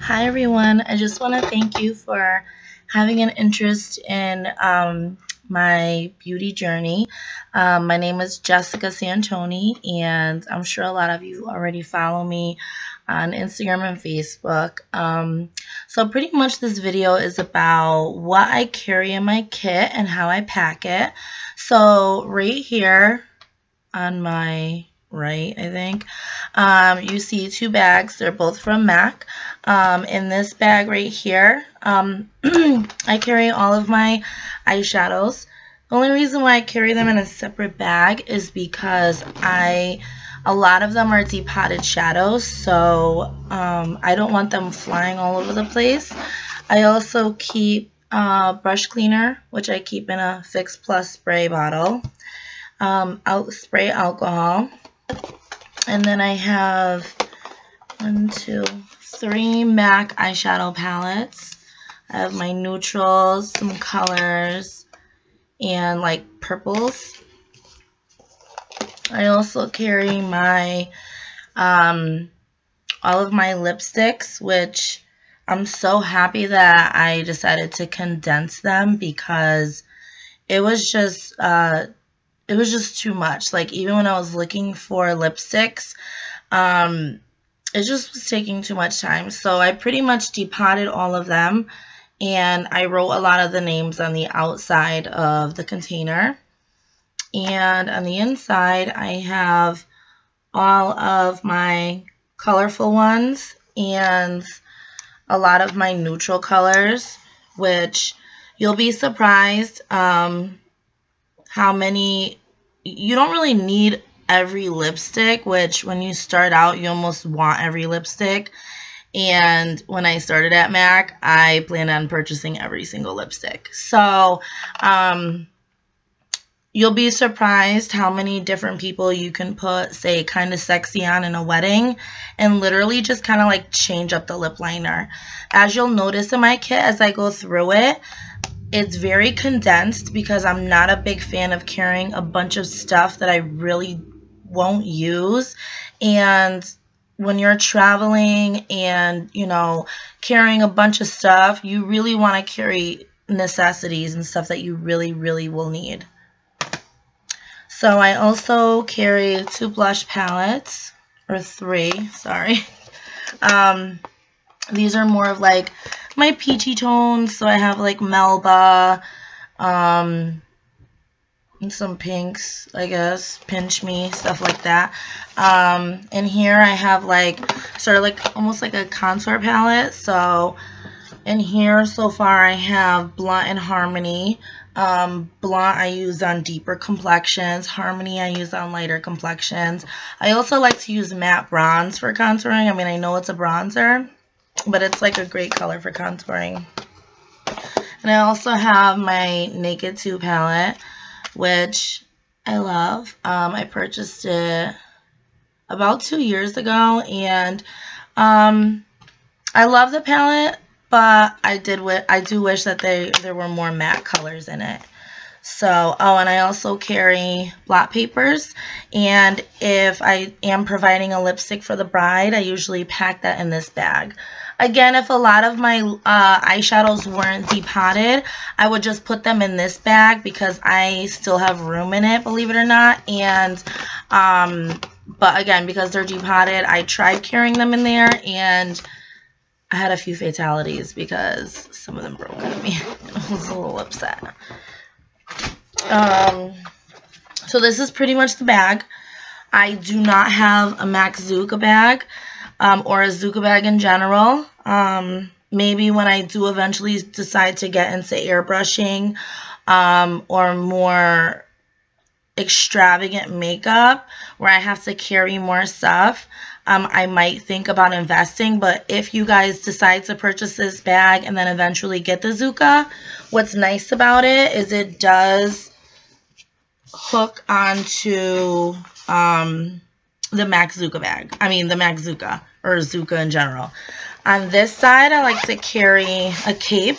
Hi everyone, I just want to thank you for having an interest in my beauty journey. My name is Jessica Santoni, and I'm sure a lot of you already follow me on Instagram and Facebook. So pretty much this video is about what I carry in my kit and how I pack it. So right here on my right, I think, you see two bags. They're both from MAC. In this bag right here, I carry all of my eyeshadows. The only reason why I carry them in a separate bag is because a lot of them are depotted shadows, so I don't want them flying all over the place. I also keep brush cleaner, which I keep in a Fix Plus spray bottle, spray alcohol, and then I have 3 MAC eyeshadow palettes. I have my neutrals, some colors, and like purples. I also carry my all of my lipsticks, which I'm so happy that I decided to condense them because it was just too much. Like, even when I was looking for lipsticks, it just was taking too much time. So I pretty much depotted all of them, and I wrote a lot of the names on the outside of the container. And on the inside, I have all of my colorful ones and a lot of my neutral colors, which you'll be surprised how many. You don't really need every lipstick, which when you start out, you almost want every lipstick. And when I started at MAC, I planned on purchasing every single lipstick. So you'll be surprised how many different people you can put, say, Kind of Sexy on in a wedding and literally just kind of like change up the lip liner. As you'll notice in my kit as I go through it, it's very condensed because I'm not a big fan of carrying a bunch of stuff that I really won't use. And when you're traveling and, you know, carrying a bunch of stuff, you really want to carry necessities and stuff that you really, really will need. So I also carry 2 blush palettes, or 3, sorry. These are more of like my peachy tones, so I have like Melba, and some pinks, I guess, Pinch Me, stuff like that. And here I have like sort of like almost like a contour palette. So in here so far I have Blunt and Harmony. Blunt I use on deeper complexions. Harmony I use on lighter complexions. I also like to use matte bronze for contouring. I mean, I know it's a bronzer, but it's like a great color for contouring. And I also have my Naked 2 palette, which I love. I purchased it about 2 years ago, and I love the palette, but I do wish that there were more matte colors in it. So, oh, and I also carry blot papers, and if I am providing a lipstick for the bride, I usually pack that in this bag. Again, if a lot of my eyeshadows weren't depotted, I would just put them in this bag because I still have room in it, believe it or not. And but again, because they're depotted, I tried carrying them in there, and I had a few fatalities because some of them broke on me. I was a little upset. So this is pretty much the bag. I do not have a MAC Zucca bag or a Zucca bag in general. Maybe when I do eventually decide to get into airbrushing or more extravagant makeup where I have to carry more stuff, I might think about investing. But if you guys decide to purchase this bag and then eventually get the Zucca, what's nice about it is it does hook onto the MAC Zucca bag. I mean the MAC Zucca, or Zucca in general. On this side, I like to carry a cape.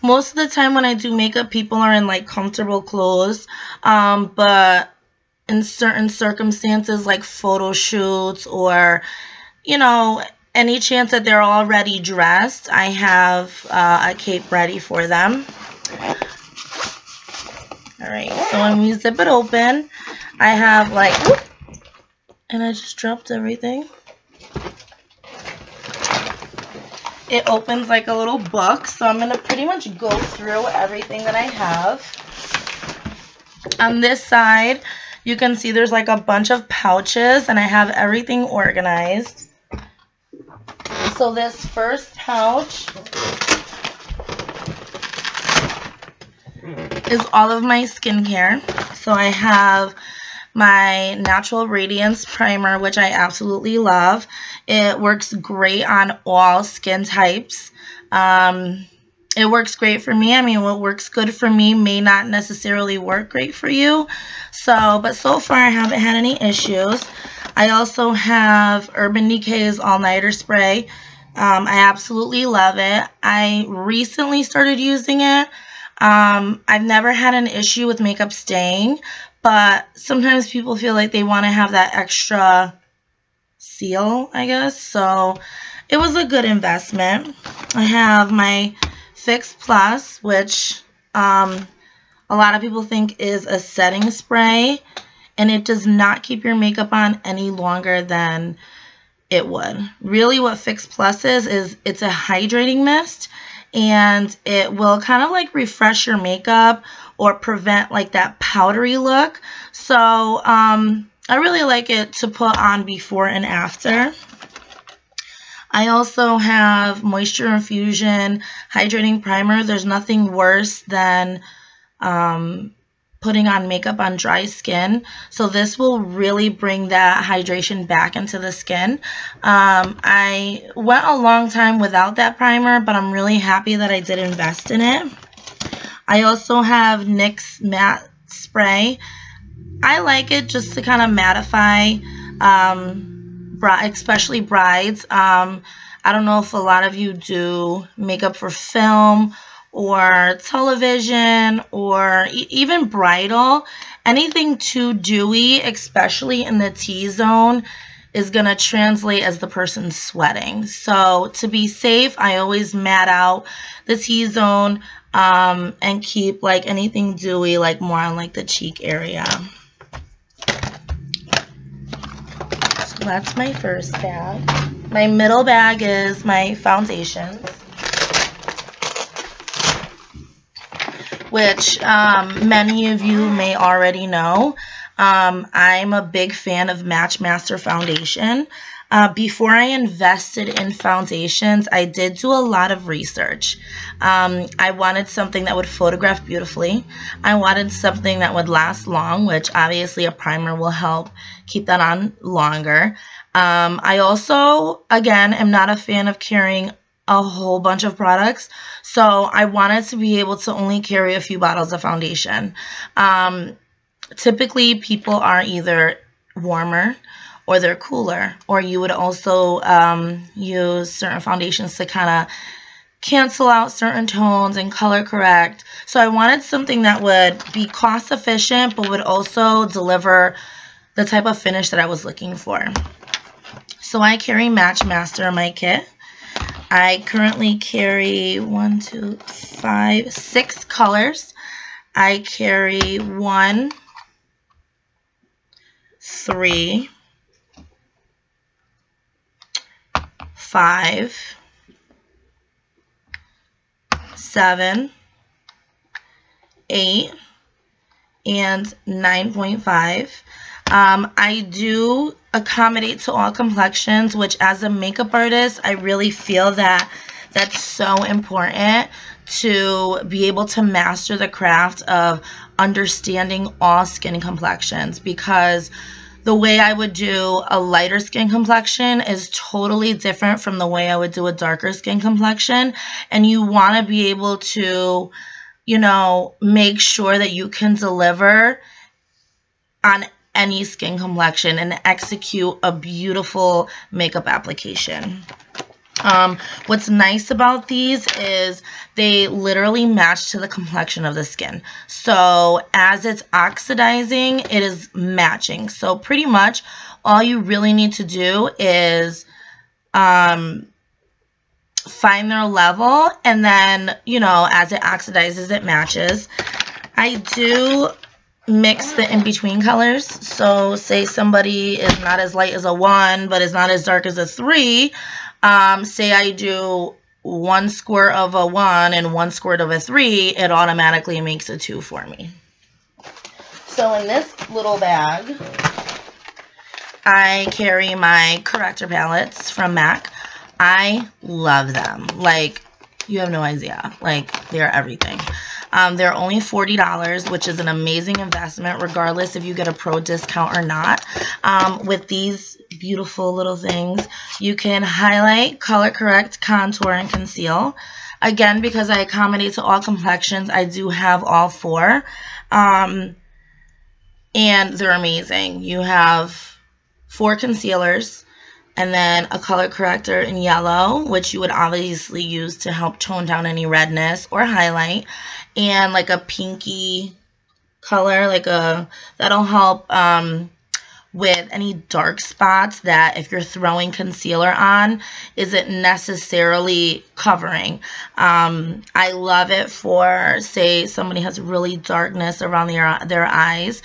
Most of the time when I do makeup, people are in like comfortable clothes, but in certain circumstances like photo shoots or, you know, any chance that they're already dressed, I have a cape ready for them. Alright, so when we zip it open, I have like, whoop, and I just dropped everything. It opens like a little book, so I'm going to pretty much go through everything that I have. On this side, you can see there's like a bunch of pouches, and I have everything organized. So this first pouch is all of my skincare. So I have my Natural Radiance Primer, which I absolutely love. It works great on all skin types. It works great for me. I mean, what works good for me may not necessarily work great for you. But so far I haven't had any issues. I also have Urban Decay's All Nighter Spray. I absolutely love it. I recently started using it. I've never had an issue with makeup staying, but sometimes people feel like they want to have that extra seal, I guess. So it was a good investment. I have my Fix Plus, which a lot of people think is a setting spray, and it does not keep your makeup on any longer than it would. Really what Fix Plus is it's a hydrating mist, and it will kind of like refresh your makeup or prevent like that powdery look. So I really like it to put on before and after. I also have Moisture Infusion Hydrating Primer. There's nothing worse than putting on makeup on dry skin. So this will really bring that hydration back into the skin. I went a long time without that primer, but I'm really happy that I did invest in it. I also have NYX Matte Spray. I like it just to kind of mattify, especially brides. I don't know if a lot of you do makeup for film or television or even bridal. Anything too dewy, especially in the T-zone, is going to translate as the person sweating. So to be safe, I always matte out the T-zone and keep like anything dewy like more on like the cheek area. So that's my first bag. My middle bag is my foundations, which many of you may already know. I'm a big fan of Matchmaster foundation. Before I invested in foundations, I did do a lot of research. I wanted something that would photograph beautifully. I wanted something that would last long, which obviously a primer will help keep that on longer. I also, again, am not a fan of carrying a whole bunch of products, so I wanted to be able to only carry a few bottles of foundation. Typically, people are either warmer or they're cooler, or you would also use certain foundations to kind of cancel out certain tones and color correct. So I wanted something that would be cost efficient but would also deliver the type of finish that I was looking for. So I carry Matchmaster in my kit. I currently carry 6 colors. I carry 1, 3, 5, 7, 8, and 9.5. I do accommodate to all complexions, which as a makeup artist, I really feel that that's so important to be able to master the craft of understanding all skin complexions, because the way I would do a lighter skin complexion is totally different from the way I would do a darker skin complexion. And you want to be able to, you know, make sure that you can deliver on any skin complexion and execute a beautiful makeup application. What's nice about these is they literally match to the complexion of the skin. So as it's oxidizing, it is matching. So pretty much all you really need to do is find their level, and then, you know, as it oxidizes, it matches. I do mix the in-between colors. So say somebody is not as light as a 1, but is not as dark as a 3. Say I do 1 squirt of a 1 and 1 squirt of a 3, it automatically makes a 2 for me. So in this little bag, I carry my corrector palettes from MAC. I love them. Like, you have no idea. Like, they're everything. They're only $40, which is an amazing investment, regardless if you get a pro discount or not. With these beautiful little things, you can highlight, color correct, contour, and conceal. Again, because I accommodate to all complexions, I do have all 4. And they're amazing. You have 4 concealers, and then a color corrector in yellow, which you would obviously use to help tone down any redness or highlight, and like a pinky color, like that'll help with any dark spots that if you're throwing concealer on isn't necessarily covering. I love it for, say, somebody has really darkness around their eyes,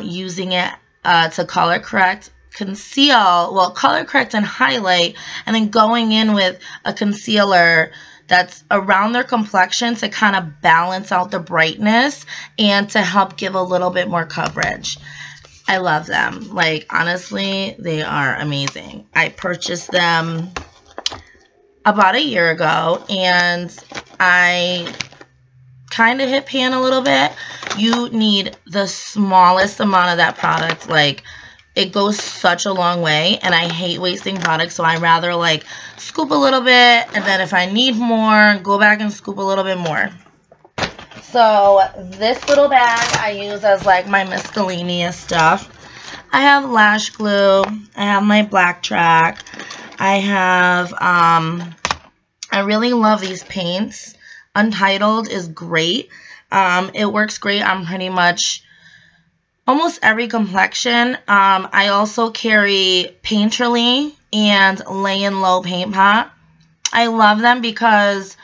using it to color correct, conceal, well, color correct and highlight, and then going in with a concealer that's around their complexion to kind of balance out the brightness and to help give a little bit more coverage. I love them. Like, honestly, they are amazing. I purchased them about a year ago, and I kind of hit pan a little bit. You need the smallest amount of that product. Like, it goes such a long way, and I hate wasting products, so I rather like scoop a little bit, and then if I need more, go back and scoop a little bit more. So this little bag I use as like my miscellaneous stuff. I have lash glue. I have my black track. I have, I really love these paints. Untitled is great. It works great on pretty much almost every complexion. I also carry Painterly and Lay and Low Paint Pot. I love them because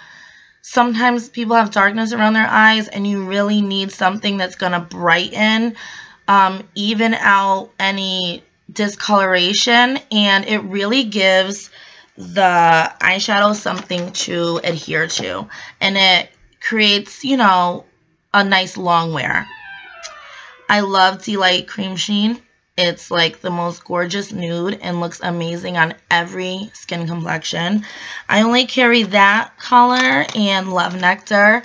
sometimes people have darkness around their eyes, and you really need something that's going to brighten, even out any discoloration, and it really gives the eyeshadow something to adhere to, and it creates, you know, a nice long wear. I love Delight Cream Sheen. It's like the most gorgeous nude and looks amazing on every skin complexion. I only carry that color and Love Nectar.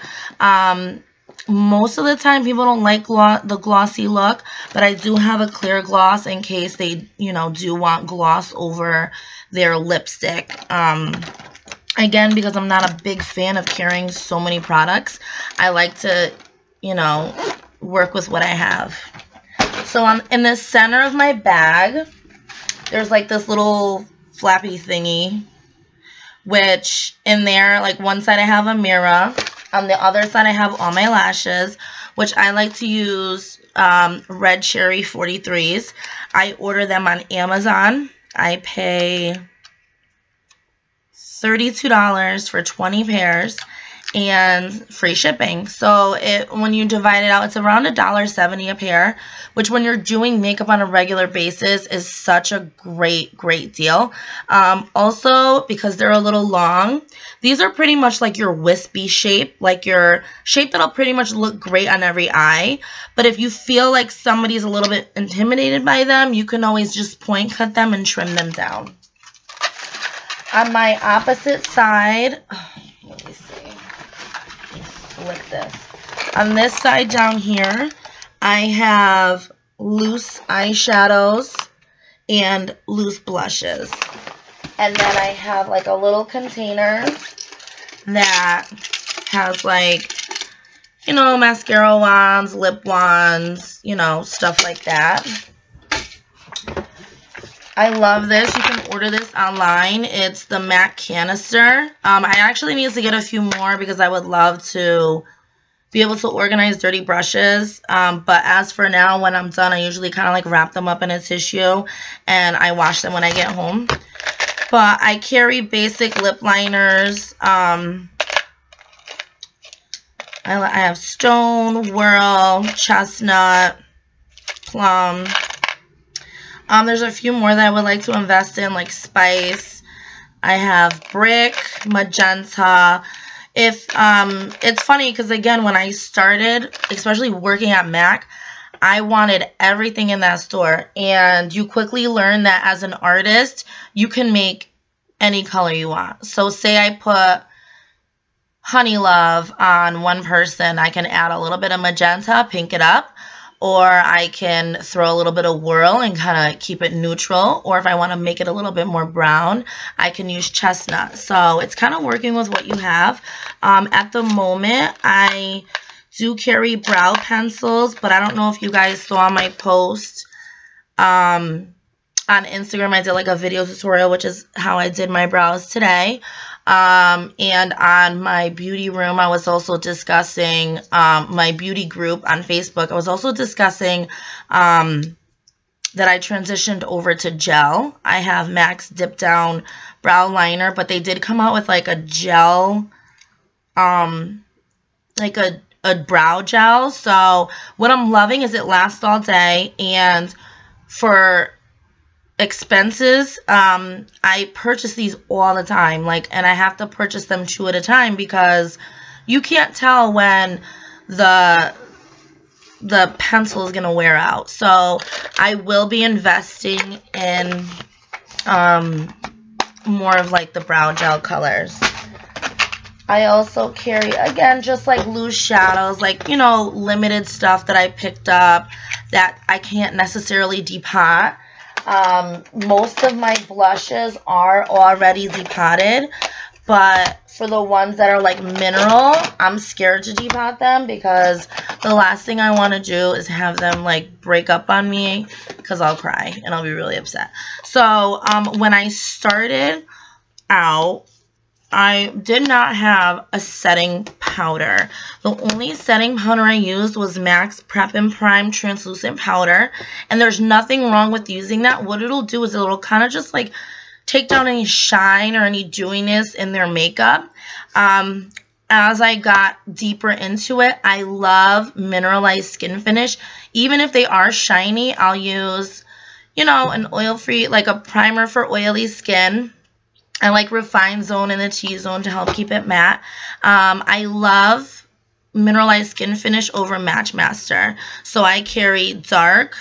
Most of the time people don't like the glossy look, but I do have a clear gloss in case they, you know, do want gloss over their lipstick. Again, because I'm not a big fan of carrying so many products, I like to, you know, work with what I have. So in the center of my bag, there's like this little flappy thingy, which in there, like one side I have a mirror, on the other side I have all my lashes, which I like to use Red Cherry 43s. I order them on Amazon. I pay $32 for 20 pairs and free shipping. So when you divide it out, it's around $1.70 a pair, which when you're doing makeup on a regular basis is such a great deal. Also, because they're a little long, these are pretty much like your wispy shape, like your shape that'll pretty much look great on every eye. But if you feel like somebody's a little bit intimidated by them, you can always just point cut them and trim them down. On my opposite side, let me see. Flip this. On this side down here, I have loose eyeshadows and loose blushes. And then I have like a little container that has like, you know, mascara wands, lip wands, you know, stuff like that. I love this. You can order this online. It's the MAC canister. I actually need to get a few more because I would love to be able to organize dirty brushes. But as for now, when I'm done, I usually kind of like wrap them up in a tissue and I wash them when I get home. But I carry basic lip liners. I have Stone, Whirl, Chestnut, Plum. There's a few more that I would like to invest in, like Spice. I have Brick, Magenta. It's funny because, again, when I started, especially working at MAC, I wanted everything in that store. And you quickly learn that as an artist, you can make any color you want. So say I put Honey Love on one person, I can add a little bit of magenta, pink it up, or I can throw a little bit of Whirl and kind of keep it neutral, or if I want to make it a little bit more brown, I can use Chestnut. So it's kind of working with what you have. At the moment, I do carry brow pencils, but I don't know if you guys saw my post on Instagram. I did like a video tutorial, which is how I did my brows today. And on my beauty room, I was also discussing, my beauty group on Facebook, I was also discussing, that I transitioned over to gel. I have MAC's Dip Down Brow Liner, but they did come out with like a gel, like a brow gel. So what I'm loving is it lasts all day, and for expenses, I purchase these all the time, and I have to purchase them 2 at a time because you can't tell when the pencil is gonna wear out. So I will be investing in more of like the brow gel colors. I also carry, again, just like loose shadows, like, you know, limited stuff that I picked up that I can't necessarily depot. Most of my blushes are already depotted, but for the ones that are like mineral, I'm scared to depot them because the last thing I want to do is have them like break up on me because I'll cry and I'll be really upset. So when I started out, I did not have a setting powder. The only setting powder I used was MAC's Prep and Prime Translucent Powder. And there's nothing wrong with using that. What it'll do is it'll kind of just like take down any shine or any dewiness in their makeup. As I got deeper into it, I love mineralized skin finish. Even if they are shiny, I'll use, you know, an oil-free, like a primer for oily skin. I like Refined Zone and the T-Zone to help keep it matte. I love mineralized skin finish over Match Master. So I carry Dark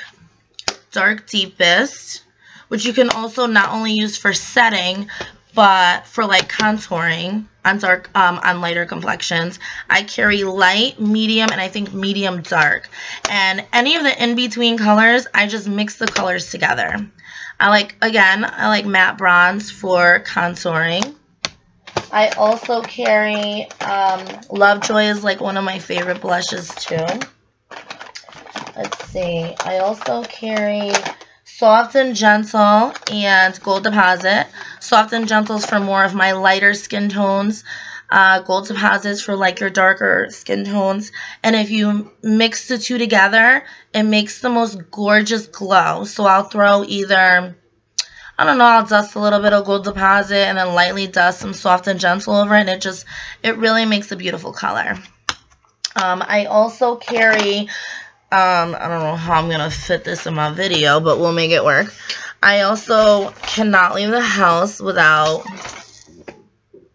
Deepest, which you can also not only use for setting, but for like contouring on lighter complexions. I carry Light, Medium, and I think Medium Dark. And any of the in-between colors, I just mix the colors together. I like matte bronze for contouring. I also carry, Lovejoy is like one of my favorite blushes too. Let's see. I also carry Soft and Gentle and Gold Deposit. Soft and Gentle is for more of my lighter skin tones. Gold Deposits for like your darker skin tones. And if you mix the two together, it makes the most gorgeous glow. So I'll throw either, I don't know, I'll dust a little bit of Gold Deposit and then lightly dust some Soft and Gentle over it. And it really makes a beautiful color. I also carry, I don't know how I'm going to fit this in my video, but we'll make it work. I also cannot leave the house without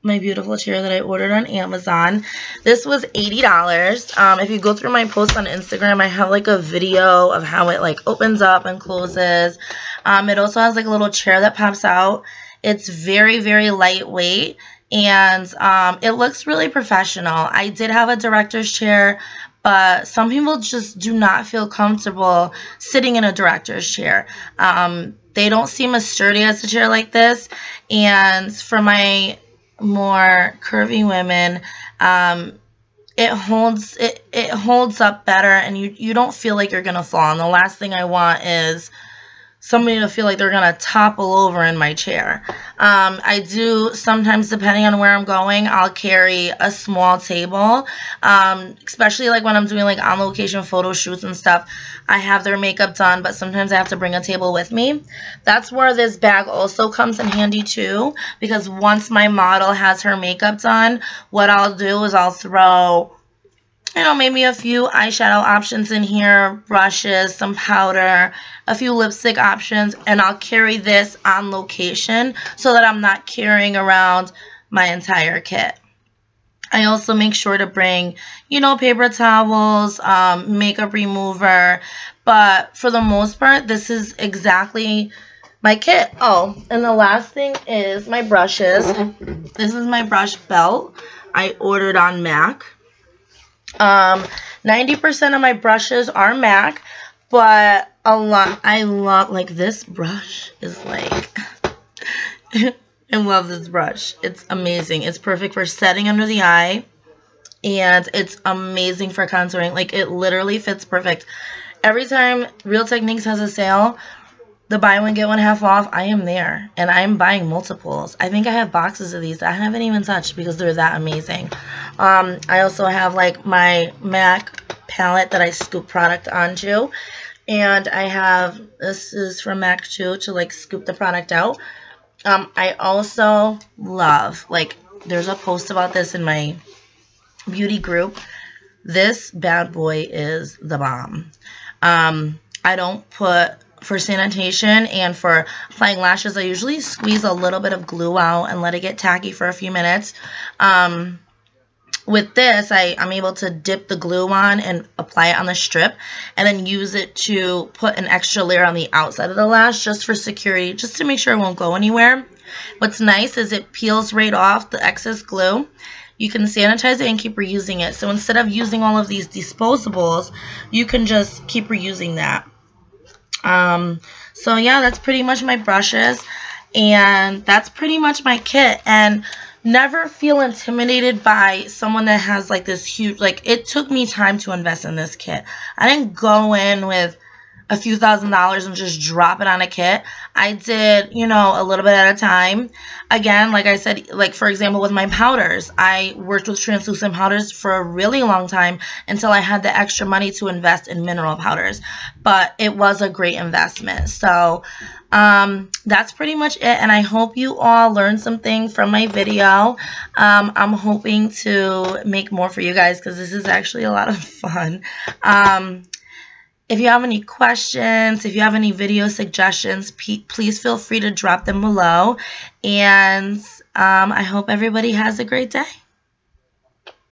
my beautiful chair that I ordered on Amazon. This was $80. If you go through my posts on Instagram, I have like a video of how it like opens up and closes. It also has like a little chair that pops out. It's very, very lightweight, and it looks really professional. I did have a director's chair, but some people just do not feel comfortable sitting in a director's chair. They don't seem as sturdy as a chair like this, and for my more curvy women, it holds up better, and you don't feel like you're gonna fall. And the last thing I want is somebody to feel like they're going to topple over in my chair. I do sometimes, depending on where I'm going, I'll carry a small table, especially like when I'm doing like on location photo shoots and stuff. I have their makeup done, but sometimes I have to bring a table with me. That's where this bag also comes in handy too, because once my model has her makeup done, what I'll do is I'll throw, you know, maybe a few eyeshadow options in here, brushes, some powder, a few lipstick options, and I'll carry this on location so that I'm not carrying around my entire kit. I also make sure to bring, you know, paper towels, makeup remover, but for the most part, this is exactly my kit. Oh, and the last thing is my brushes. This is my brush belt I ordered on MAC. 90% of my brushes are MAC, but a lot, I love, like, this brush is like, I love this brush. It's amazing. It's perfect for setting under the eye, and it's amazing for contouring. Like, it literally fits perfect. Every time Real Techniques has a sale, the buy one get one half off, I am there, and I'm buying multiples. I think I have boxes of these that I haven't even touched because they're that amazing. I also have like my MAC palette that I scoop product onto, and I have, this is from MAC too, to like scoop the product out. I also love, like, there's a post about this in my beauty group. This bad boy is the bomb. I don't put, for sanitation and for applying lashes, I usually squeeze a little bit of glue out and let it get tacky for a few minutes. With this, I'm able to dip the glue on and apply it on the strip, and then use it to put an extra layer on the outside of the lash just for security, just to make sure it won't go anywhere. What's nice is it peels right off the excess glue. You can sanitize it and keep reusing it. So instead of using all of these disposables, you can just keep reusing that. So yeah, that's pretty much my brushes, and that's pretty much my kit. And never feel intimidated by someone that has like this huge, like, it took me time to invest in this kit. I didn't go in with a few $1,000s and just drop it on a kit. I did, you know, a little bit at a time. Again, like I said, like for example with my powders, I worked with translucent powders for a really long time until I had the extra money to invest in mineral powders. But it was a great investment. So that's pretty much it, and I hope you all learned something from my video. I'm hoping to make more for you guys because this is actually a lot of fun. If you have any questions, if you have any video suggestions, please feel free to drop them below. And I hope everybody has a great day.